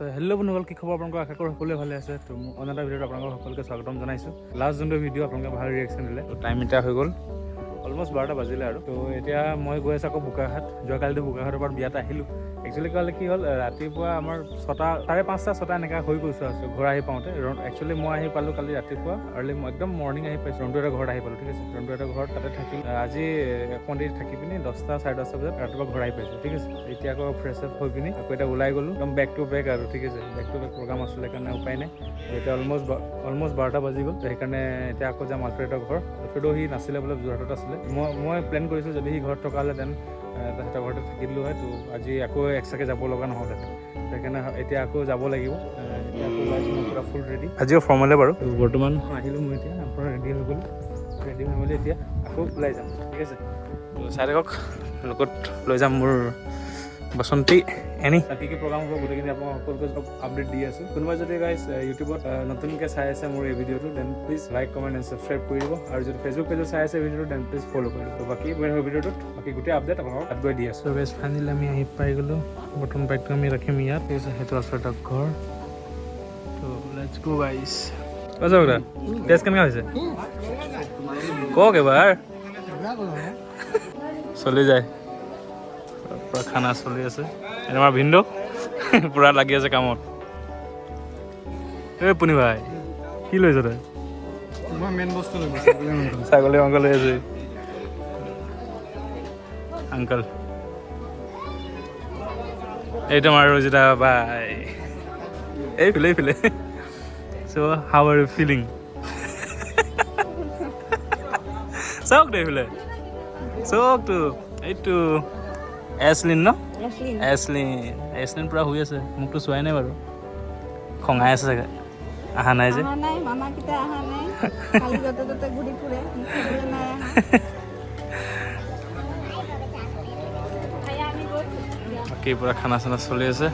Hello' বন্ধুসকল, কি খবৰ আপোনালোকৰ? আশা কৰোঁ সকলোৱে ভালে আছে। তো মোৰ অন্য এটা ভিডিঅ'ত আপোনালোকক সকলোকে স্বাগতম জনাইছোঁ। লাষ্ট যোনটো ভিডিঅ' আপোনালোকে ভাল ৰিয়েকশ্যন দিলে। তো টাইম এতিয়া হৈ গ'ল অলমষ্ট 12টা বাজিলে আৰু। তো এতিয়া মই গৈ আছোঁ আকৌ বোকাখাট। যোৱাকালিতো বোকাখাটৰ পৰা বিয়াত আহিলোঁ। একচুৱেলি কালি কি হ'ল, ৰাতিপুৱা আমাৰ 6টা 5:30 6টা এনেকৈ হৈ গৈছোঁ আছোঁ ঘৰ আহি পাওঁতে। একচুৱেলি মই আহি পালোঁ কালি ৰাতিপুৱা আৰ্লি, একদম মৰ্ণিং আহি পাইছোঁ। ৰন্টুহঁতৰ ঘৰত আহি পালোঁ, ঠিক আছে। ৰন্টুহঁতৰ ঘৰত তাতে থাকিল। আজি অকণমান দেৰি থাকি পিনি 10টা 10:30 বজাত ৰাতিপুৱা ঘৰ আহি পাইছোঁ, ঠিক আছে। এতিয়া আকৌ ফ্ৰেছ আপ হৈ পিনি আকৌ এতিয়া ওলাই গ'লোঁ একদম বেক টু বেক আৰু, ঠিক আছে। বেক টু বেক প্ৰগ্ৰাম আছিলে কাৰণে উপায় নাই। এতিয়া অলমষ্ট 12টা বাজি গ'ল। সেইকাৰণে এতিয়া আকৌ যাম আলফ্ৰেডৰ ঘৰ। আলফ্ৰেডো সি নাছিলে বোলে, যোৰহাটত আছিলে। মই প্লেন কৰিছোঁ যদি সি ঘৰত থকা হ'লে দেন তাহাঁতৰ ঘৰতে থাকি দিলোঁ হয়। তো আজি আকৌ এক্সট্ৰাকৈ যাব লগা নহ'লে, সেইকাৰণে এতিয়া আকৌ যাব লাগিব। এতিয়া আকৌ ওলাইছোঁ, মই পূৰা ফুল ৰেডি। আজিও ফৰ্মলে বাৰু। বৰ্তমান আহিলোঁ মই, এতিয়া আপোনাৰ ৰেডি হৈ গ'লোঁ। ৰেডি হৈ মেলি এতিয়া আকৌ ওলাই যাম, ঠিক আছে। তো চাই থাকক, লগত লৈ যাম মোৰ বসন্তী এনি। কি কি প্ৰগ্ৰাম হ'ব গোটেইখিনি আপোনাক সকলোকে চব আপডেট দি আছোঁ। কোনোবাই যদি গাইজ ইউটিউবত নতুনকৈ চাই আছে মোৰ এই ভিডিঅ'টো, then please like comment and subscribe কৰি দিব। আৰু যদি ফেচবুক পেজত চাই আছে ভিডিঅ'টো, দেন প্লিজ ফ'ল' কৰি দিব। বাকী ভিডিঅ'টোত বাকী গোটেই আপডেট আপোনালোকক তাত গৈ দি আছোঁ। ত' গাইজ ফাইনেলি আমি আহি পাই গ'লোঁ। বৰ্তমান বাইকটো আমি ৰাখিম ইয়াত, ঠিক আছে। সেইটো আলফ্ৰেডৰ ঘৰ। তো লেটছ গো গাইজ। কৈছে বৰা টেষ্ট কেনেকুৱা হৈছে কওক এবাৰ। চলি যায় পূৰা খানা চলি আছে। আমাৰ ভিনদেউ পূৰা লাগি আছে কামত। এই পুনি ভাই কি লৈছ তই? মই মেইন বস্তু লৈ ছাগলী মাংস লৈ আছো। আংকল এইটো আমাৰ ৰজিতা বাই, এইফালে চ' হাউ আৰ ইউ ফিলিং? চাওক দে এইফালে, চাওকতো এইটো এছলিন ন? এছলিন পূৰা শুই আছে। মোকতো চোৱাই নাই বাৰু, খঙাই আছে চাগে, অহা নাই যে। বাকী পূৰা খানা চানা চলি আছে।